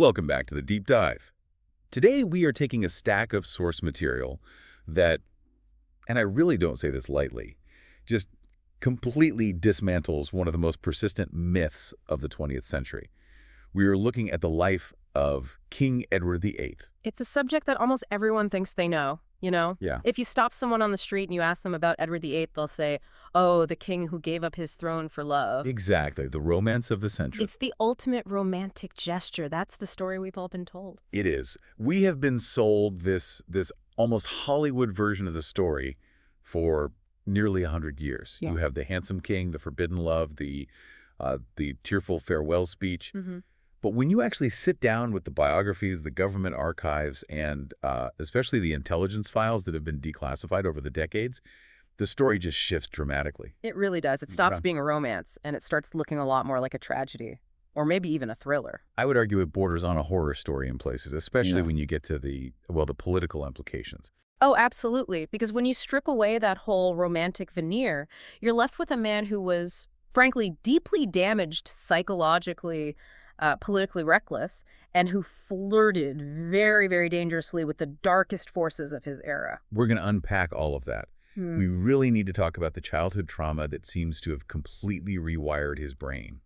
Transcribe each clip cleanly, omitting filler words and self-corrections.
Welcome back to the Deep Dive. Today we are taking a stack of source material that, and I really don't say this lightly, just completely dismantles one of the most persistent myths of the 20th century. We are looking at the life of King Edward VIII. It's a subject that almost everyone thinks they know, you know? Yeah. If you stop someone on the street and you ask them about Edward VIII, they'll say, oh, the king who gave up his throne for love. Exactly, the romance of the century. It's the ultimate romantic gesture. That's the story we've all been told. It is. We have been sold this almost Hollywood version of the story for nearly 100 years. Yeah. You have the handsome king, the forbidden love, the tearful farewell speech. Mm-hmm. But when you actually sit down with the biographies, the government archives, and especially the intelligence files that have been declassified over the decades, the story just shifts dramatically. It really does. It stops being a romance, and it starts looking a lot more like a tragedy, or maybe even a thriller. I would argue it borders on a horror story in places, especially when you get to the political implications. Oh, absolutely. Because when you strip away that whole romantic veneer, you're left with a man who was, frankly, deeply damaged psychologically, politically reckless, and who flirted very, very dangerously with the darkest forces of his era. We're going to unpack all of that. We really need to talk about the childhood trauma that seems to have completely rewired his brain.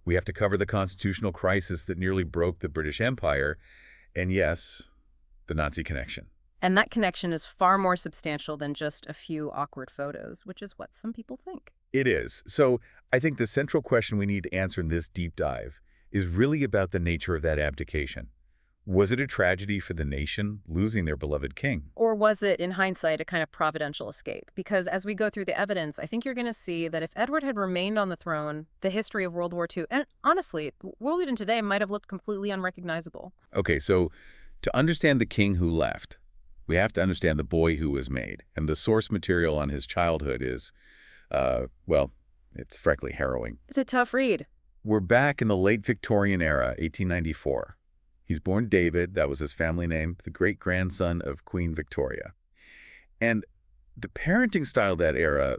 We have to cover the constitutional crisis that nearly broke the British Empire, and yes, the Nazi connection. And that connection is far more substantial than just a few awkward photos, which is what some people think. It is. So I think the central question we need to answer in this deep dive is really about the nature of that abdication. Was it a tragedy for the nation losing their beloved king? Or was it, in hindsight, a kind of providential escape? Because as we go through the evidence, I think you're going to see that if Edward had remained on the throne, the history of World War II, and honestly, the world even today might have looked completely unrecognizable. Okay, so to understand the king who left, we have to understand the boy who was made. And the source material on his childhood is, it's frankly harrowing. It's a tough read. We're back in the late Victorian era, 1894. He's born David, that was his family name, the great-grandson of Queen Victoria. And the parenting style of that era,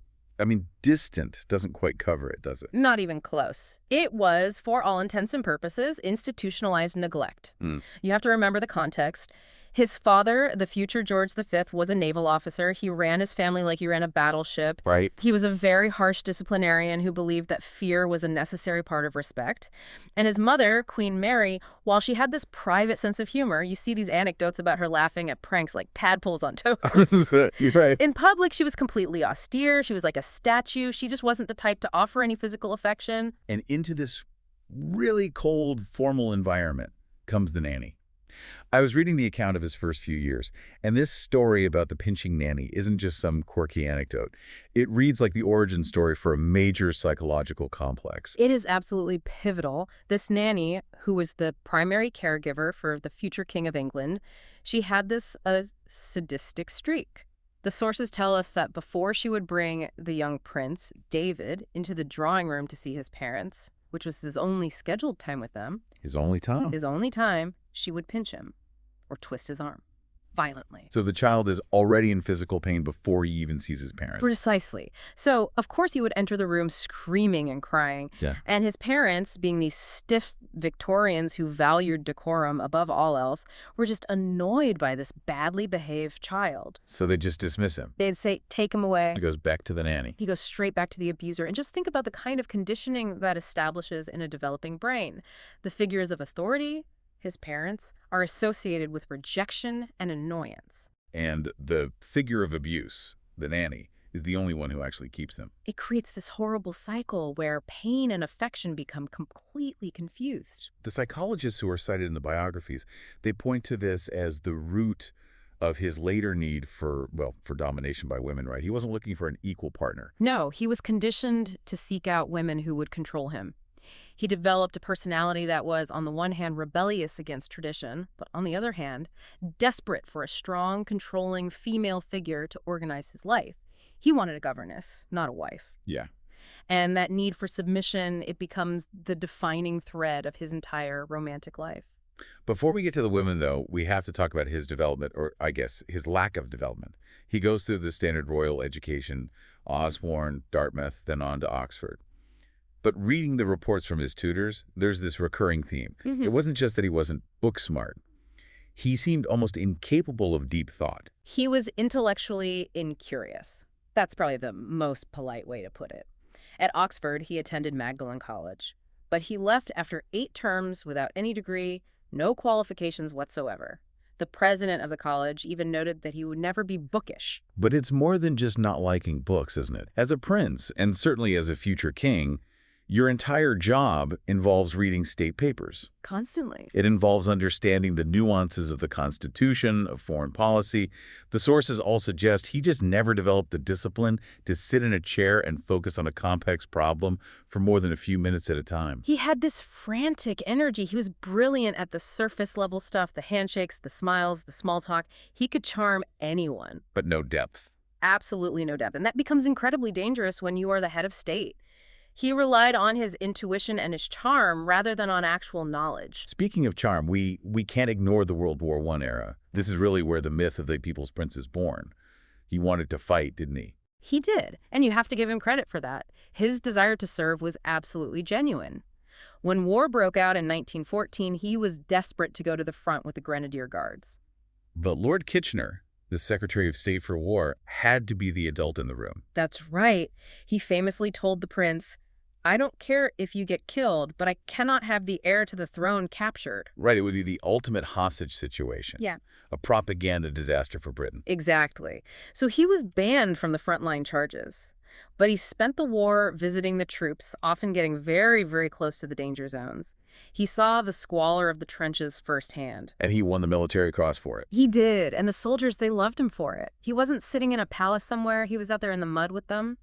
distant doesn't quite cover it, does it? Not even close. It was, for all intents and purposes, institutionalized neglect. You have to remember the context. His father, the future George V, was a naval officer. He ran his family like he ran a battleship. Right. He was a very harsh disciplinarian who believed that fear was a necessary part of respect. And his mother, Queen Mary, while she had this private sense of humor, you see these anecdotes about her laughing at pranks like tadpoles on toast. You're right. In public, she was completely austere. She was like a statue. She just wasn't the type to offer any physical affection. And into this really cold, formal environment comes the nanny. I was reading the account of his first few years, and this story about the pinching nanny isn't just some quirky anecdote. It reads like the origin story for a major psychological complex. It is absolutely pivotal. This nanny, who was the primary caregiver for the future King of England, she had this sadistic streak. The sources tell us that before she would bring the young prince, David, into the drawing room to see his parents, which was his only scheduled time with them. His only time, she would pinch him or twist his arm violently. So the child is already in physical pain before he even sees his parents. Precisely. So, of course, he would enter the room screaming and crying. Yeah. And his parents, being these stiff Victorians who valued decorum above all else, were just annoyed by this badly behaved child. So they just dismiss him. They'd say, take him away. He goes back to the nanny. He goes straight back to the abuser. And just think about the kind of conditioning that establishes in a developing brain. The figures of authority, his parents, are associated with rejection and annoyance. And the figure of abuse, the nanny, is the only one who actually keeps him. It creates this horrible cycle where pain and affection become completely confused. The psychologists who are cited in the biographies, they point to this as the root of his later need for domination by women, right? He wasn't looking for an equal partner. No, he was conditioned to seek out women who would control him. He developed a personality that was, on the one hand, rebellious against tradition, but on the other hand, desperate for a strong, controlling female figure to organize his life. He wanted a governess, not a wife. Yeah. And that need for submission, it becomes the defining thread of his entire romantic life. Before we get to the women, though, we have to talk about his development, or I guess his lack of development. He goes through the standard royal education, Osborne, Dartmouth, then on to Oxford. But reading the reports from his tutors, there's this recurring theme. It wasn't just that he wasn't book smart. He seemed almost incapable of deep thought. He was intellectually incurious. That's probably the most polite way to put it. At Oxford, he attended Magdalen College, but he left after 8 terms without any degree, no qualifications whatsoever. The president of the college even noted that he would never be bookish. But it's more than just not liking books, isn't it? As a prince, and certainly as a future king, your entire job involves reading state papers. Constantly. It involves understanding the nuances of the Constitution, of foreign policy. The sources all suggest he just never developed the discipline to sit in a chair and focus on a complex problem for more than a few minutes at a time. He had this frantic energy. He was brilliant at the surface level stuff, the handshakes, the smiles, the small talk. He could charm anyone. But no depth. Absolutely no depth. And that becomes incredibly dangerous when you are the head of state. He relied on his intuition and his charm rather than on actual knowledge. Speaking of charm, we can't ignore the World War I era. This is really where the myth of the People's Prince is born. He wanted to fight, didn't he? He did, and you have to give him credit for that. His desire to serve was absolutely genuine. When war broke out in 1914, he was desperate to go to the front with the Grenadier Guards. But Lord Kitchener, the Secretary of State for War, had to be the adult in the room. That's right. He famously told the prince, "I don't care if you get killed, but I cannot have the heir to the throne captured." Right, it would be the ultimate hostage situation. Yeah. A propaganda disaster for Britain. Exactly. So he was banned from the frontline charges. But he spent the war visiting the troops, often getting very, very close to the danger zones. He saw the squalor of the trenches firsthand. And he won the Military Cross for it. He did, and the soldiers, they loved him for it. He wasn't sitting in a palace somewhere. He was out there in the mud with them.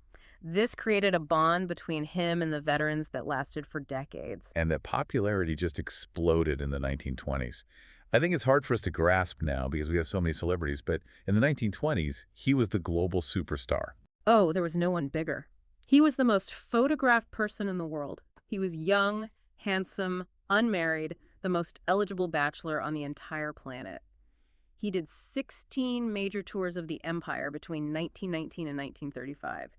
This created a bond between him and the veterans that lasted for decades. And that popularity just exploded in the 1920s. I think it's hard for us to grasp now because we have so many celebrities, but in the 1920s, he was the global superstar. Oh, there was no one bigger. He was the most photographed person in the world. He was young, handsome, unmarried, the most eligible bachelor on the entire planet. He did 16 major tours of the empire between 1919 and 1935.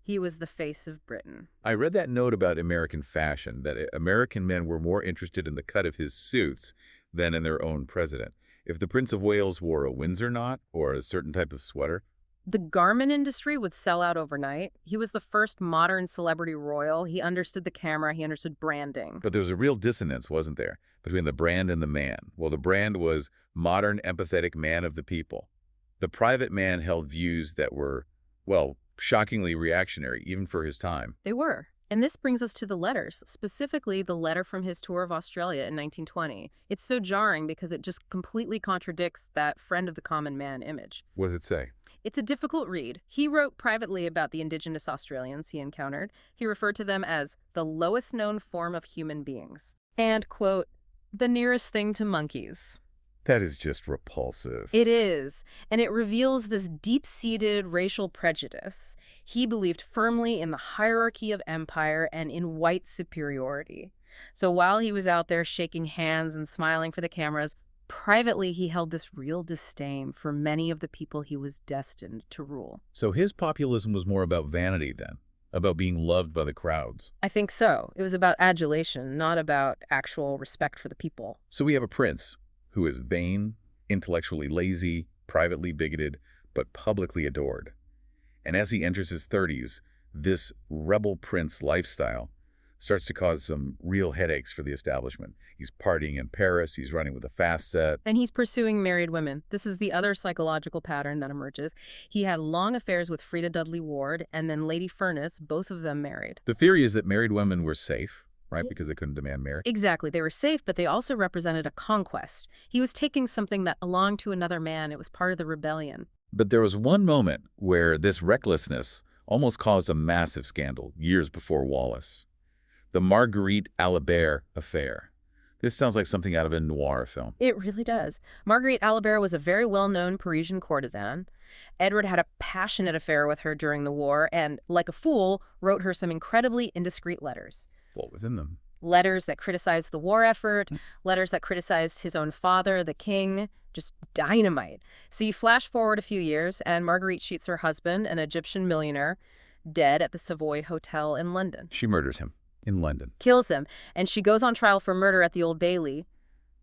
He was the face of Britain. I read that note about American fashion, that American men were more interested in the cut of his suits than in their own president. If the Prince of Wales wore a Windsor knot or a certain type of sweater, The garment industry would sell out overnight. He was the first modern celebrity royal. He understood the camera. He understood branding. but there was a real dissonance, wasn't there, between the brand and the man? Well, the brand was modern, empathetic man of the people. The private man held views that were, well, shockingly reactionary, even for his time. They were. And this brings us to the letters, specifically the letter from his tour of Australia in 1920. It's so jarring because it just completely contradicts that friend of the common man image. What does it say? It's a difficult read. He wrote privately about the indigenous Australians he encountered. He referred to them as the lowest known form of human beings. And, quote, the nearest thing to monkeys. That is just repulsive. It is, and it reveals this deep-seated racial prejudice. He believed firmly in the hierarchy of empire and in white superiority. So while he was out there shaking hands and smiling for the cameras, privately he held this real disdain for many of the people he was destined to rule. So his populism was more about vanity then, about being loved by the crowds. I think so. It was about adulation, not about actual respect for the people. So we have a prince who is vain, intellectually lazy, privately bigoted, but publicly adored. And as he enters his 30s, this rebel prince lifestyle starts to cause some real headaches for the establishment. He's partying in Paris, he's running with a fast set. And he's pursuing married women. This is the other psychological pattern that emerges. He had long affairs with Freda Dudley Ward and then Lady Furness, both of them married. The theory is that married women were safe, right, because they couldn't demand marriage. Exactly. They were safe, but they also represented a conquest. He was taking something that belonged to another man. It was part of the rebellion. But there was one moment where this recklessness almost caused a massive scandal years before Wallis. The Marguerite Alibert affair. This sounds like something out of a noir film. It really does. Marguerite Alibert was a very well-known Parisian courtesan. Edward had a passionate affair with her during the war and, like a fool, wrote her some incredibly indiscreet letters. What was in them? Letters that criticized the war effort, letters that criticized his own father, the king, just dynamite. So you flash forward a few years, and Marguerite shoots her husband, an Egyptian millionaire, dead at the Savoy Hotel in London. She murders him in London. Kills him, and she goes on trial for murder at the Old Bailey.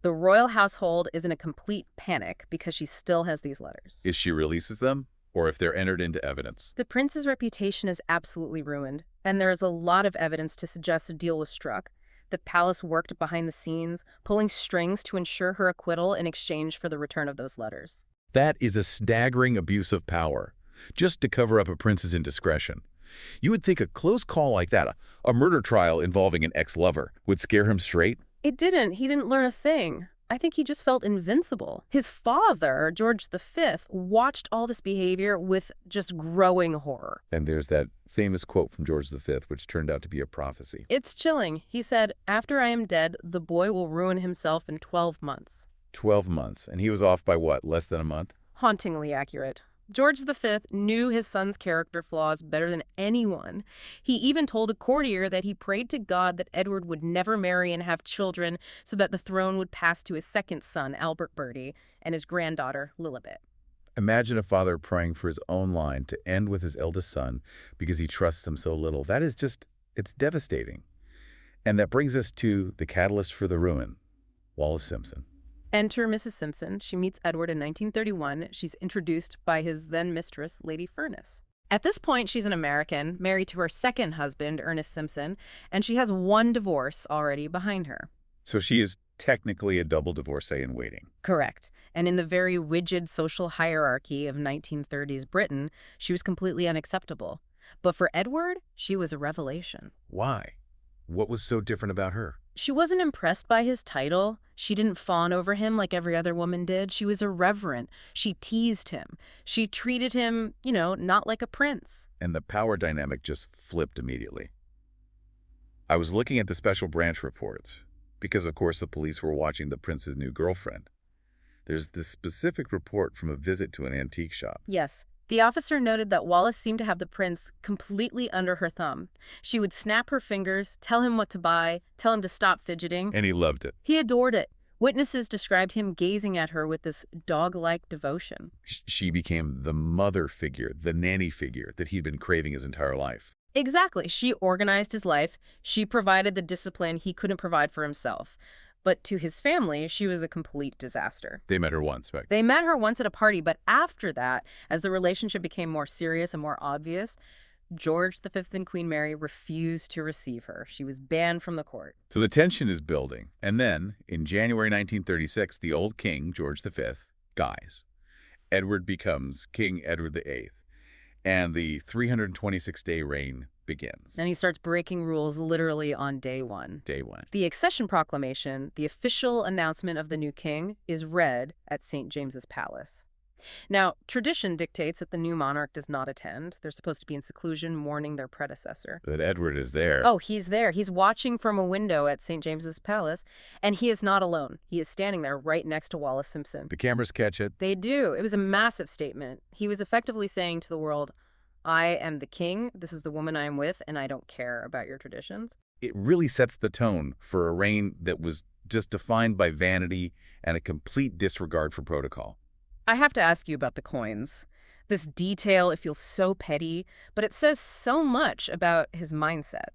The royal household is in a complete panic because she still has these letters. If she releases them, or if they're entered into evidence. The prince's reputation is absolutely ruined, and there is a lot of evidence to suggest a deal was struck. The palace worked behind the scenes, pulling strings to ensure her acquittal in exchange for the return of those letters. That is a staggering abuse of power, just to cover up a prince's indiscretion. You would think a close call like that, a murder trial involving an ex-lover, would scare him straight. It didn't. He didn't learn a thing. I think he just felt invincible. His father, George V, watched all this behavior with just growing horror. And there's that famous quote from George V, which turned out to be a prophecy. It's chilling. He said, "After I am dead, the boy will ruin himself in 12 months. 12 months. And he was off by what, less than a month? Hauntingly accurate. George V knew his son's character flaws better than anyone. He even told a courtier that he prayed to God that Edward would never marry and have children so that the throne would pass to his second son, Albert Bertie, and his granddaughter, Lilibet. Imagine a father praying for his own line to end with his eldest son because he trusts him so little. That is just, it's devastating. And that brings us to the catalyst for the ruin, Wallis Simpson. Enter Mrs. Simpson. She meets Edward in 1931. She's introduced by his then-mistress, Lady Furness. At this point, she's an American, married to her second husband, Ernest Simpson, and she has one divorce already behind her. So she is technically a double-divorcée in waiting. Correct. And in the very rigid social hierarchy of 1930s Britain, she was completely unacceptable. But for Edward, she was a revelation. Why? What was so different about her? She wasn't impressed by his title. She didn't fawn over him like every other woman did. She was irreverent. She teased him. She treated him, not like a prince. And the power dynamic just flipped immediately. I was looking at the special branch reports because, of course, the police were watching the prince's new girlfriend. There's this specific report from a visit to an antique shop. Yes. The officer noted that Wallis seemed to have the prince completely under her thumb. She would snap her fingers, tell him what to buy, tell him to stop fidgeting. And he loved it. He adored it. Witnesses described him gazing at her with this dog-like devotion. She became the mother figure, the nanny figure that he'd been craving his entire life. Exactly. She organized his life. She provided the discipline he couldn't provide for himself. But to his family, she was a complete disaster. They met her once, right? They met her once at a party, but after that, as the relationship became more serious and more obvious, George V and Queen Mary refused to receive her. She was banned from the court. So the tension is building. And then, in January 1936, the old king, George V, dies. Edward becomes King Edward VIII. And the 326-day reign begins. And he starts breaking rules literally on day one. Day one. The accession proclamation, the official announcement of the new king, is read at St. James's Palace. Now, tradition dictates that the new monarch does not attend. They're supposed to be in seclusion mourning their predecessor. But Edward is there. Oh, he's there. He's watching from a window at St. James's Palace, and he is not alone. He is standing there right next to Wallis Simpson. The cameras catch it. They do. It was a massive statement. He was effectively saying to the world, I am the king, this is the woman I am with, and I don't care about your traditions. It really sets the tone for a reign that was just defined by vanity and a complete disregard for protocol. I have to ask you about the coins. This detail, it feels so petty, but it says so much about his mindset.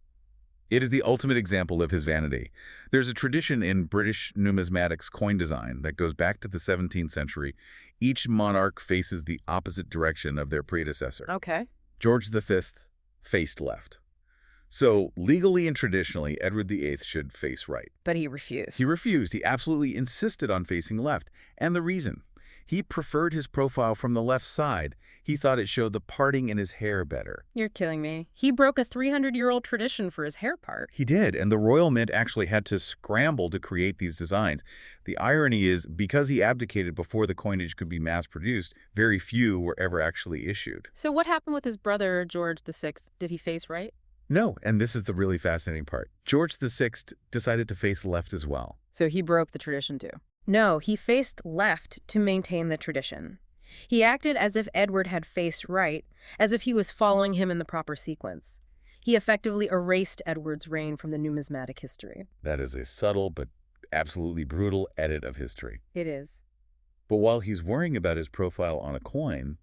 It is the ultimate example of his vanity. There's a tradition in British numismatics coin design that goes back to the 17th century. Each monarch faces the opposite direction of their predecessor. Okay. George V faced left. So legally and traditionally, Edward VIII should face right. But he refused. He refused. He absolutely insisted on facing left. And the reason? He preferred his profile from the left side. He thought it showed the parting in his hair better. You're kidding me. He broke a 300-year-old tradition for his hair part. He did, and the Royal Mint actually had to scramble to create these designs. The irony is, because he abdicated before the coinage could be mass-produced, very few were ever actually issued. So what happened with his brother, George VI? Did he face right? No, and this is the really fascinating part. George VI decided to face left as well. So he broke the tradition too? No, he faced left to maintain the tradition. He acted as if Edward had faced right, as if he was following him in the proper sequence. He effectively erased Edward's reign from the numismatic history. That is a subtle but absolutely brutal edit of history. It is. But while he's worrying about his profile on a coin,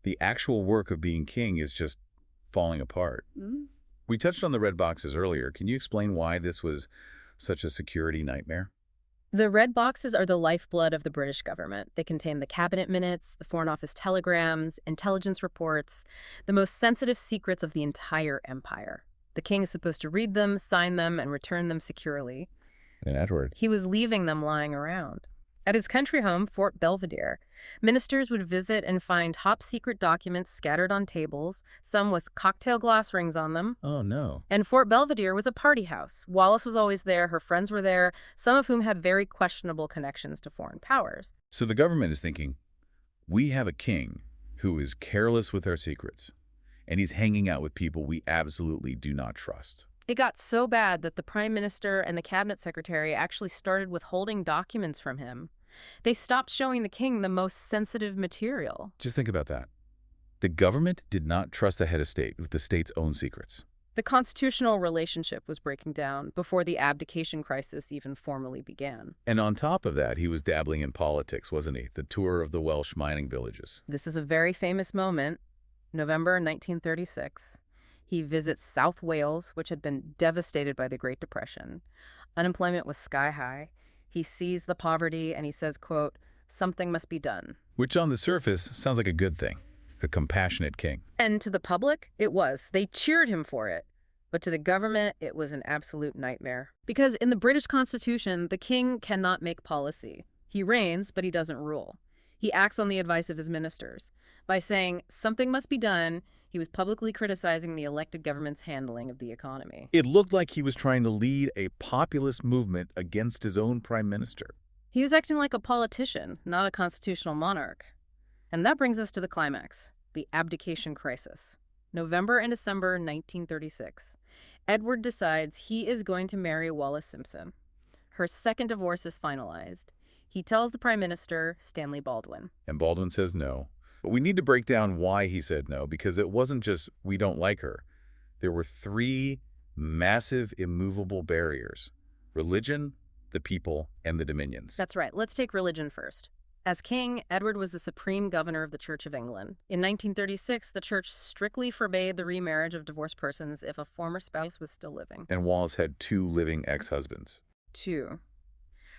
the actual work of being king is just falling apart. We touched on the red boxes earlier. Can you explain why this was such a security nightmare? The red boxes are the lifeblood of the British government. They contain the cabinet minutes, the Foreign Office telegrams, intelligence reports, the most sensitive secrets of the entire empire. The king is supposed to read them, sign them, and return them securely. And Edward. He was leaving them lying around. At his country home, Fort Belvedere, ministers would visit and find top-secret documents scattered on tables, some with cocktail glass rings on them. Oh, no. And Fort Belvedere was a party house. Wallis was always there, her friends were there, some of whom had very questionable connections to foreign powers. So the government is thinking, we have a king who is careless with our secrets, and he's hanging out with people we absolutely do not trust. It got so bad that the prime minister and the cabinet secretary actually started withholding documents from him. They stopped showing the king the most sensitive material. Just think about that. The government did not trust the head of state with the state's own secrets. The constitutional relationship was breaking down before the abdication crisis even formally began. And on top of that, he was dabbling in politics, wasn't he? The tour of the Welsh mining villages. This is a very famous moment, November 1936. He visits South Wales, which had been devastated by the Great Depression. Unemployment was sky high. He sees the poverty and he says, quote, "Something must be done." Which on the surface sounds like a good thing, a compassionate king. And to the public, it was. They cheered him for it. But to the government, it was an absolute nightmare. Because in the British Constitution, the king cannot make policy. He reigns, but he doesn't rule. He acts on the advice of his ministers. By saying something must be done, he was publicly criticizing the elected government's handling of the economy. It looked like he was trying to lead a populist movement against his own prime minister. He was acting like a politician, not a constitutional monarch. And that brings us to the climax, the abdication crisis. November and December 1936. Edward decides he is going to marry Wallis Simpson. Her second divorce is finalized. He tells the Prime Minister, Stanley Baldwin. And Baldwin says no. But we need to break down why he said no, because it wasn't just we don't like her. There were three massive immovable barriers: religion, the people, and the dominions. That's right. Let's take religion first. As king, Edward was the supreme governor of the Church of England. In 1936, the church strictly forbade the remarriage of divorced persons if a former spouse was still living. And Wallis had two living ex-husbands. Two.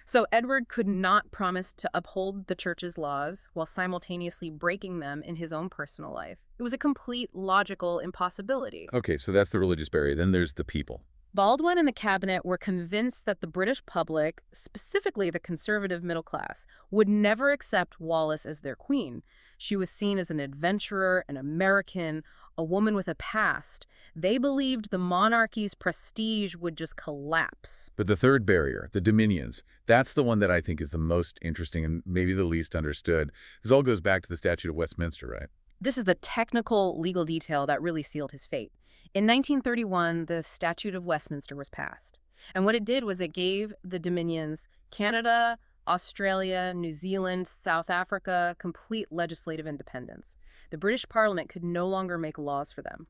So Edward could not promise to uphold the church's laws while simultaneously breaking them in his own personal life. It was a complete logical impossibility. Okay, so that's the religious barrier. Then there's the people. Baldwin and the cabinet were convinced that the British public, specifically the conservative middle class, would never accept Wallis as their queen. She was seen as an adventurer, an American, a woman with a past. They believed the monarchy's prestige would just collapse. But the third barrier, the dominions, that's the one that I think is the most interesting and maybe the least understood. This all goes back to the Statute of Westminster, right? This is the technical legal detail that really sealed his fate. In 1931, the Statute of Westminster was passed. And what it did was it gave the dominions Canada, Australia, New Zealand, South Africa complete legislative independence. The British Parliament could no longer make laws for them.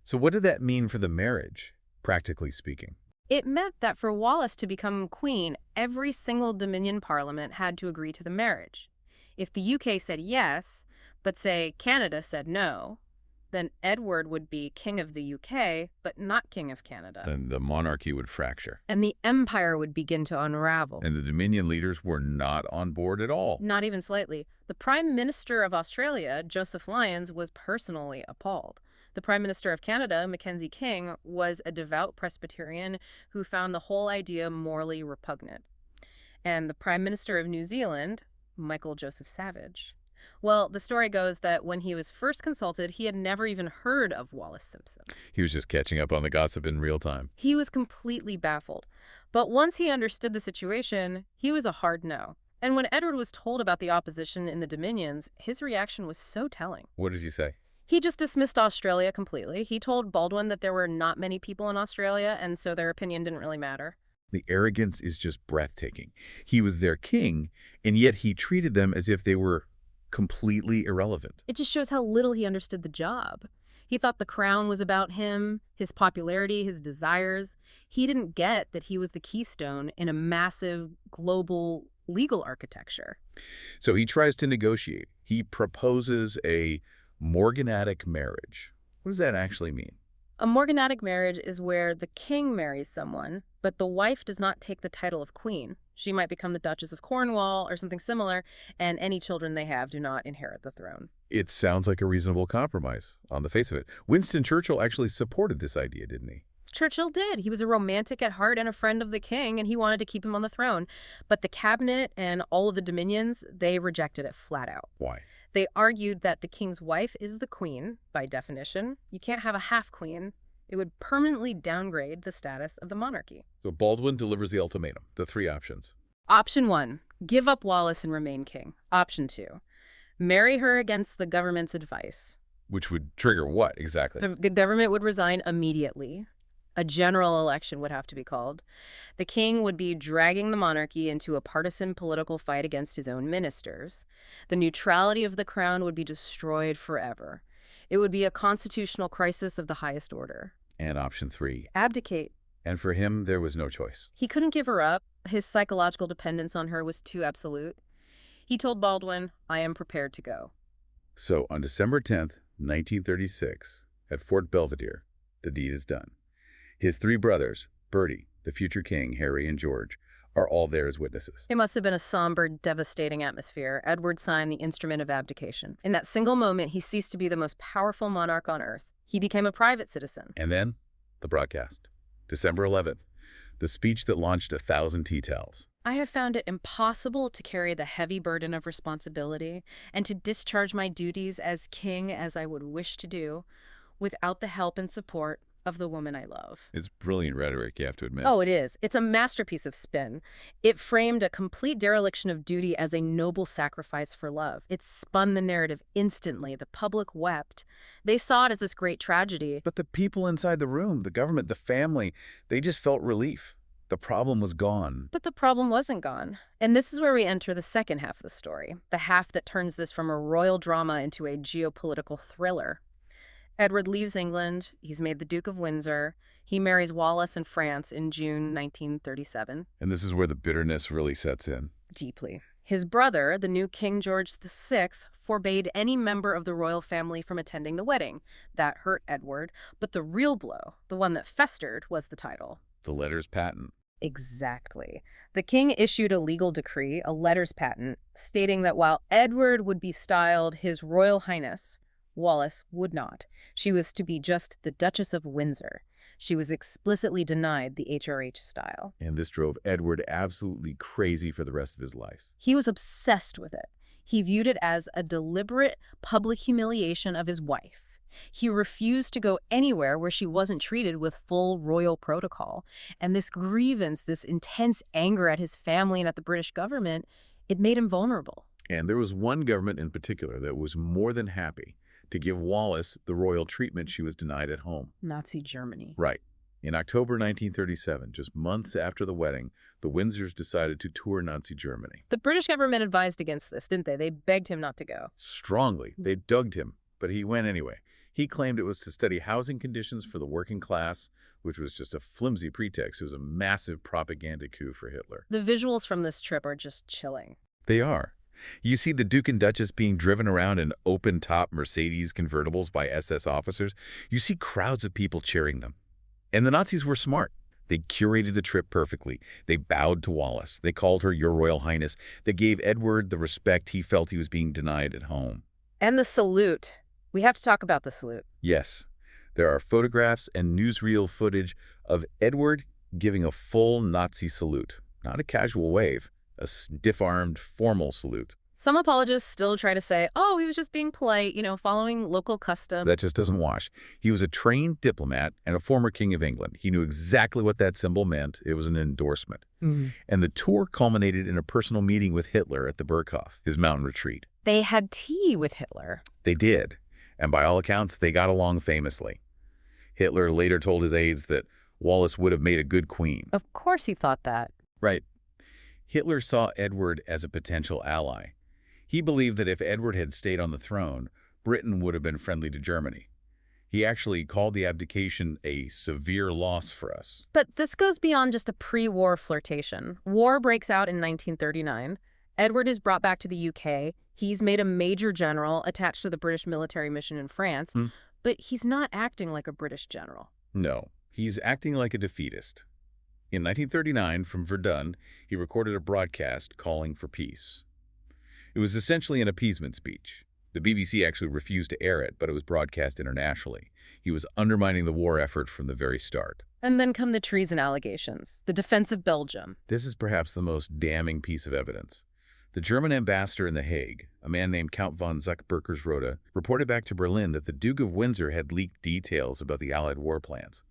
So what did that mean for the marriage, practically speaking? It meant that for Wallis to become queen, every single Dominion Parliament had to agree to the marriage. If the UK said yes, but say Canada said no, then Edward would be king of the UK, but not king of Canada. Then the monarchy would fracture. And the empire would begin to unravel. And the Dominion leaders were not on board at all. Not even slightly. The Prime Minister of Australia, Joseph Lyons, was personally appalled. The Prime Minister of Canada, Mackenzie King, was a devout Presbyterian who found the whole idea morally repugnant. And the Prime Minister of New Zealand, Michael Joseph Savage, well, the story goes that when he was first consulted, he had never even heard of Wallis Simpson. He was just catching up on the gossip in real time. He was completely baffled. But once he understood the situation, he was a hard no. And when Edward was told about the opposition in the Dominions, his reaction was so telling. What did he say? He just dismissed Australia completely. He told Baldwin that there were not many people in Australia, and so their opinion didn't really matter. The arrogance is just breathtaking. He was their king, and yet he treated them as if they were completely irrelevant. It just shows how little he understood the job. He thought the crown was about him, his popularity, his desires. He didn't get that he was the keystone in a massive global legal architecture. So he tries to negotiate. He proposes a morganatic marriage. What does that actually mean? A morganatic marriage is where the king marries someone, but the wife does not take the title of queen. She might become the Duchess of Cornwall or something similar, and any children they have do not inherit the throne. It sounds like a reasonable compromise on the face of it. Winston Churchill actually supported this idea, didn't he? Churchill did. He was a romantic at heart and a friend of the king, and he wanted to keep him on the throne. But the cabinet and all of the dominions, they rejected it flat out. Why? They argued that the king's wife is the queen, by definition. You can't have a half-queen. It would permanently downgrade the status of the monarchy. So Baldwin delivers the ultimatum, the three options. Option 1, give up Wallis and remain king. Option 2, marry her against the government's advice. Which would trigger what exactly? The government would resign immediately. A general election would have to be called. The king would be dragging the monarchy into a partisan political fight against his own ministers. The neutrality of the crown would be destroyed forever. It would be a constitutional crisis of the highest order. And option 3. Abdicate. And for him, there was no choice. He couldn't give her up. His psychological dependence on her was too absolute. He told Baldwin, I am prepared to go. So on December 10th, 1936, at Fort Belvedere, the deed is done. His three brothers, Bertie, the future king, Harry, and George, are all there as witnesses. It must have been a somber, devastating atmosphere. Edward signed the instrument of abdication. In that single moment, he ceased to be the most powerful monarch on earth. He became a private citizen. And then, the broadcast. December 11th, the speech that launched 1,000 tea towels. I have found it impossible to carry the heavy burden of responsibility and to discharge my duties as king as I would wish to do without the help and support of the woman I love. It's brilliant rhetoric, you have to admit. Oh, it is. It's a masterpiece of spin. It framed a complete dereliction of duty as a noble sacrifice for love. It spun the narrative instantly. The public wept. They saw it as this great tragedy. But the people inside the room, the government, the family, they just felt relief. The problem was gone. But the problem wasn't gone. And this is where we enter the second half of the story, the half that turns this from a royal drama into a geopolitical thriller. Edward leaves England. He's made the Duke of Windsor. He marries Wallis in France in June 1937. And this is where the bitterness really sets in. Deeply. His brother, the new King George VI, forbade any member of the royal family from attending the wedding. That hurt Edward. But the real blow, the one that festered, was the title. The letters patent. Exactly. The king issued a legal decree, a letters patent, stating that while Edward would be styled His Royal Highness, Wallis would not. She was to be just the Duchess of Windsor. She was explicitly denied the HRH style. And this drove Edward absolutely crazy for the rest of his life. He was obsessed with it. He viewed it as a deliberate public humiliation of his wife. He refused to go anywhere where she wasn't treated with full royal protocol. And this grievance, this intense anger at his family and at the British government, it made him vulnerable. And there was one government in particular that was more than happy to give Wallis the royal treatment she was denied at home. Nazi Germany. Right. In October 1937, just months after the wedding, the Windsors decided to tour Nazi Germany. The British government advised against this, didn't they? They begged him not to go. Strongly. They dogged him, but he went anyway. He claimed it was to study housing conditions for the working class, which was just a flimsy pretext. It was a massive propaganda coup for Hitler. The visuals from this trip are just chilling. They are. You see the Duke and Duchess being driven around in open-top Mercedes convertibles by SS officers. You see crowds of people cheering them. And the Nazis were smart. They curated the trip perfectly. They bowed to Wallis. They called her Your Royal Highness. They gave Edward the respect he felt he was being denied at home. And the salute. We have to talk about the salute. Yes. There are photographs and newsreel footage of Edward giving a full Nazi salute. Not a casual wave. A stiff-armed, formal salute. Some apologists still try to say, oh, he was just being polite, following local custom. That just doesn't wash. He was a trained diplomat and a former king of England. He knew exactly what that symbol meant. It was an endorsement. And the tour culminated in a personal meeting with Hitler at the Berghof, his mountain retreat. They had tea with Hitler. They did. And by all accounts, they got along famously. Hitler later told his aides that Wallis would have made a good queen. Of course he thought that. Right. Hitler saw Edward as a potential ally. He believed that if Edward had stayed on the throne, Britain would have been friendly to Germany. He actually called the abdication a severe loss for us. But this goes beyond just a pre-war flirtation. War breaks out in 1939. Edward is brought back to the UK. He's made a major general attached to the British military mission in France. But he's not acting like a British general. No, he's acting like a defeatist. In 1939, from Verdun, he recorded a broadcast calling for peace. It was essentially an appeasement speech. The BBC actually refused to air it, but it was broadcast internationally. He was undermining the war effort from the very start. And then come the treason allegations, the defense of Belgium. This is perhaps the most damning piece of evidence. The German ambassador in The Hague, a man named Count von Zuck-Berkersrode, reported back to Berlin that the Duke of Windsor had leaked details about the Allied war plans.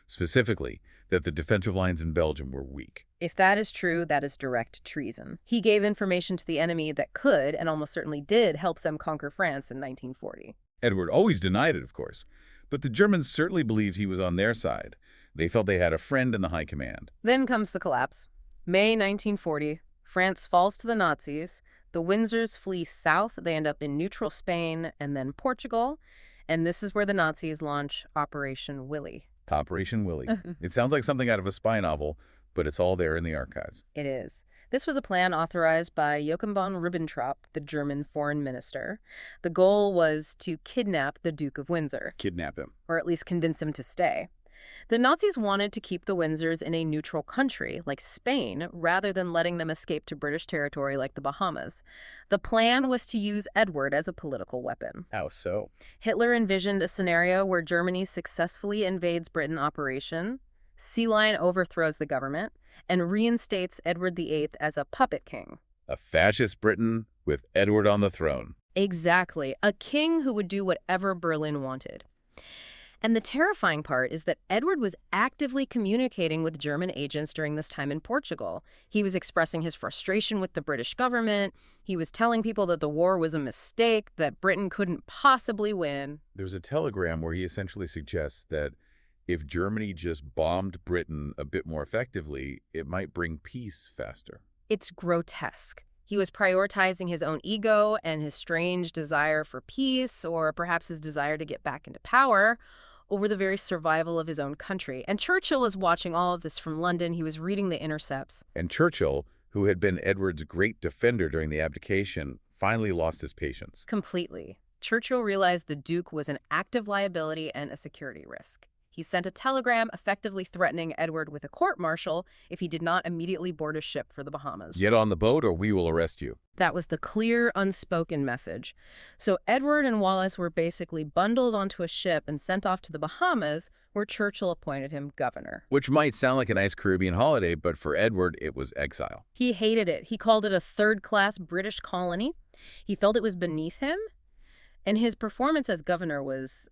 Specifically, that the defensive lines in Belgium were weak. If that is true, that is direct treason. He gave information to the enemy that could, and almost certainly did, help them conquer France in 1940. Edward always denied it, of course, but the Germans certainly believed he was on their side. They felt they had a friend in the high command. Then comes the collapse. May 1940, France falls to the Nazis. The Windsors flee south. They end up in neutral Spain and then Portugal. And this is where the Nazis launch Operation Willy. Operation Willy. It sounds like something out of a spy novel, but it's all there in the archives. It is. This was a plan authorized by Joachim von Ribbentrop, the German foreign minister. The goal was to kidnap the Duke of Windsor. Kidnap him. Or at least convince him to stay. The Nazis wanted to keep the Windsors in a neutral country, like Spain, rather than letting them escape to British territory like the Bahamas. The plan was to use Edward as a political weapon. How so? Hitler envisioned a scenario where Germany successfully invades Britain operation, Sea Lion overthrows the government, and reinstates Edward VIII as a puppet king. A fascist Britain with Edward on the throne. Exactly. A king who would do whatever Berlin wanted. And the terrifying part is that Edward was actively communicating with German agents during this time in Portugal. He was expressing his frustration with the British government. He was telling people that the war was a mistake, that Britain couldn't possibly win. There's a telegram where he essentially suggests that if Germany just bombed Britain a bit more effectively, it might bring peace faster. It's grotesque. He was prioritizing his own ego and his strange desire for peace, or perhaps his desire to get back into power, over the very survival of his own country. And Churchill was watching all of this from London. He was reading the intercepts. And Churchill, who had been Edward's great defender during the abdication, finally lost his patience. Completely. Churchill realized the Duke was an active liability and a security risk. He sent a telegram effectively threatening Edward with a court-martial if he did not immediately board a ship for the Bahamas. Get on the boat or we will arrest you. That was the clear, unspoken message. So Edward and Wallis were basically bundled onto a ship and sent off to the Bahamas, where Churchill appointed him governor. Which might sound like a nice Caribbean holiday, but for Edward, it was exile. He hated it. He called it a third-class British colony. He felt it was beneath him. And his performance as governor was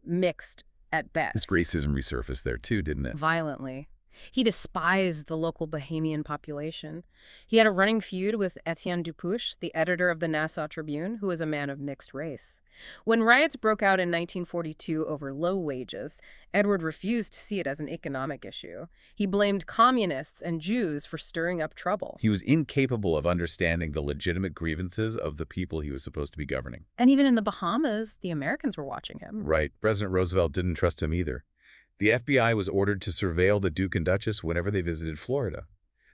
mixed at best. His racism resurfaced there too, didn't it? Violently. He despised the local Bahamian population. He had a running feud with Etienne Dupuche, the editor of the Nassau Tribune, who was a man of mixed race. When riots broke out in 1942 over low wages, Edward refused to see it as an economic issue. He blamed communists and Jews for stirring up trouble. He was incapable of understanding the legitimate grievances of the people he was supposed to be governing. And even in the Bahamas, the Americans were watching him. Right. President Roosevelt didn't trust him either. The FBI was ordered to surveil the Duke and Duchess whenever they visited Florida.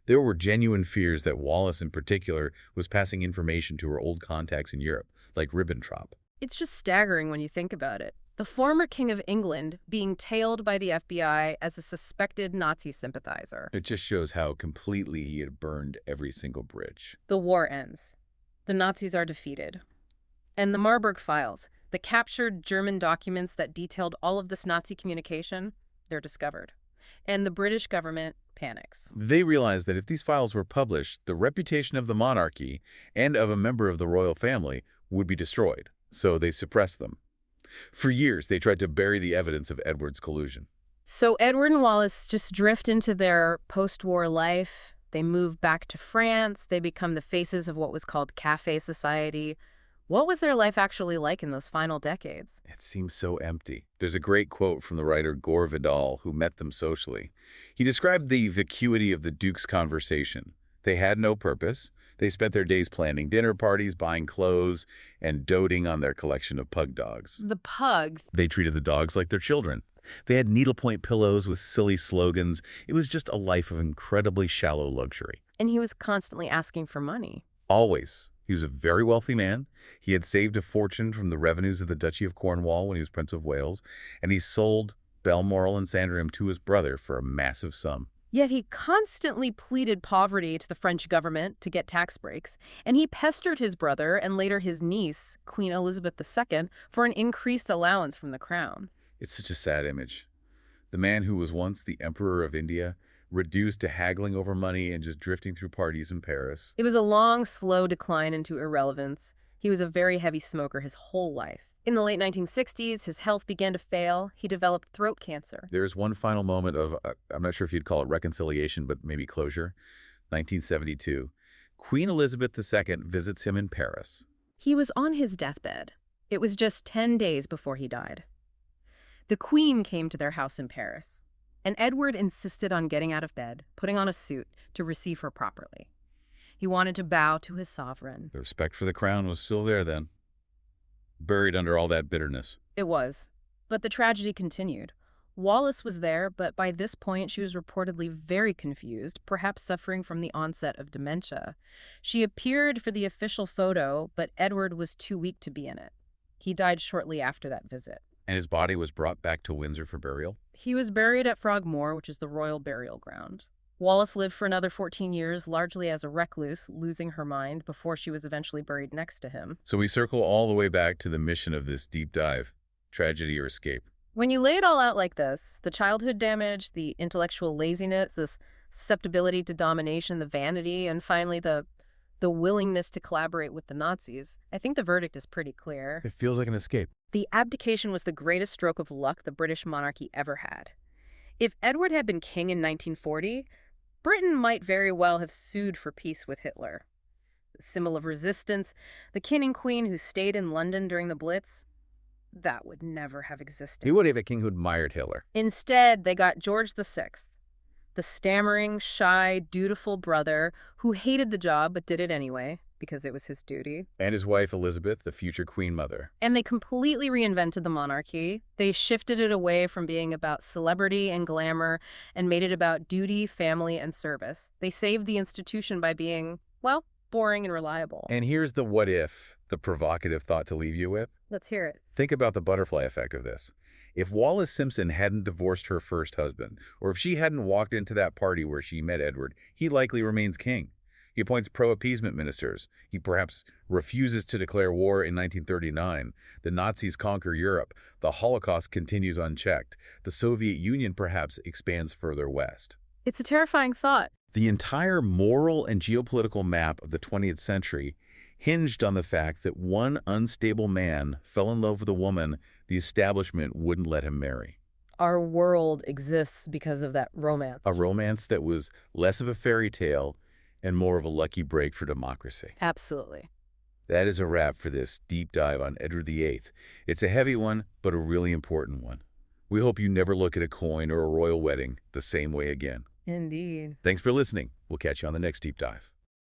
There were genuine fears that Wallis in particular was passing information to her old contacts in Europe, like Ribbentrop. It's just staggering when you think about it. The former King of England being tailed by the FBI as a suspected Nazi sympathizer. It just shows how completely he had burned every single bridge. The war ends. The Nazis are defeated. And the Marburg Files, the captured German documents that detailed all of this Nazi communication, they're discovered. And the British government panics. They realized that if these files were published, the reputation of the monarchy and of a member of the royal family would be destroyed, so they suppressed them. For years, they tried to bury the evidence of Edward's collusion. So Edward and Wallis just drift into their post-war life. They move back to France. They become the faces of what was called café society. What was their life actually like in those final decades? It seems so empty. There's a great quote from the writer Gore Vidal, who met them socially. He described the vacuity of the Duke's conversation. They had no purpose. They spent their days planning dinner parties, buying clothes, and doting on their collection of pug dogs. The pugs. They treated the dogs like their children. They had needlepoint pillows with silly slogans. It was just a life of incredibly shallow luxury. And he was constantly asking for money. Always. He was a very wealthy man. He had saved a fortune from the revenues of the Duchy of Cornwall when he was Prince of Wales, and he sold Balmoral and Sandringham to his brother for a massive sum. Yet he constantly pleaded poverty to the French government to get tax breaks, and he pestered his brother and later his niece, Queen Elizabeth II, for an increased allowance from the crown. It's such a sad image. The man who was once the Emperor of India, reduced to haggling over money and just drifting through parties in Paris. It was a long, slow decline into irrelevance. He was a very heavy smoker his whole life. In the late 1960s, his health began to fail. He developed throat cancer. There's one final moment of, I'm not sure if you'd call it reconciliation, but maybe closure. 1972. Queen Elizabeth II visits him in Paris. He was on his deathbed. It was just 10 days before he died. The Queen came to their house in Paris, and Edward insisted on getting out of bed, putting on a suit to receive her properly. He wanted to bow to his sovereign. The respect for the crown was still there then, buried under all that bitterness. It was. But the tragedy continued. Wallis was there, but by this point she was reportedly very confused, perhaps suffering from the onset of dementia. She appeared for the official photo, but Edward was too weak to be in it. He died shortly after that visit. And his body was brought back to Windsor for burial? He was buried at Frogmore, which is the royal burial ground. Wallis lived for another 14 years, largely as a recluse, losing her mind before she was eventually buried next to him. So we circle all the way back to the mission of this deep dive, tragedy or escape. When you lay it all out like this, the childhood damage, the intellectual laziness, this susceptibility to domination, the vanity, and finally the willingness to collaborate with the Nazis, I think the verdict is pretty clear. It feels like an escape. The abdication was the greatest stroke of luck the British monarchy ever had. If Edward had been king in 1940, Britain might very well have sued for peace with Hitler. The symbol of resistance, the king and queen who stayed in London during the Blitz, that would never have existed. He would have a king who admired Hitler. Instead, they got George VI, the stammering, shy, dutiful brother who hated the job but did it anyway because it was his duty. And his wife, Elizabeth, the future queen mother. And they completely reinvented the monarchy. They shifted it away from being about celebrity and glamour and made it about duty, family, and service. They saved the institution by being, well, boring and reliable. And here's the what if, the provocative thought to leave you with. Let's hear it. Think about the butterfly effect of this. If Wallis Simpson hadn't divorced her first husband, or if she hadn't walked into that party where she met Edward, he likely remains king. He appoints pro-appeasement ministers. He perhaps refuses to declare war in 1939. The Nazis conquer Europe. The Holocaust continues unchecked. The Soviet Union perhaps expands further west. It's a terrifying thought. The entire moral and geopolitical map of the 20th century hinged on the fact that one unstable man fell in love with a woman the establishment wouldn't let him marry. Our world exists because of that romance. A romance that was less of a fairy tale and more of a lucky break for democracy. Absolutely. That is a wrap for this deep dive on Edward VIII. It's a heavy one, but a really important one. We hope you never look at a coin or a royal wedding the same way again. Indeed. Thanks for listening. We'll catch you on the next deep dive.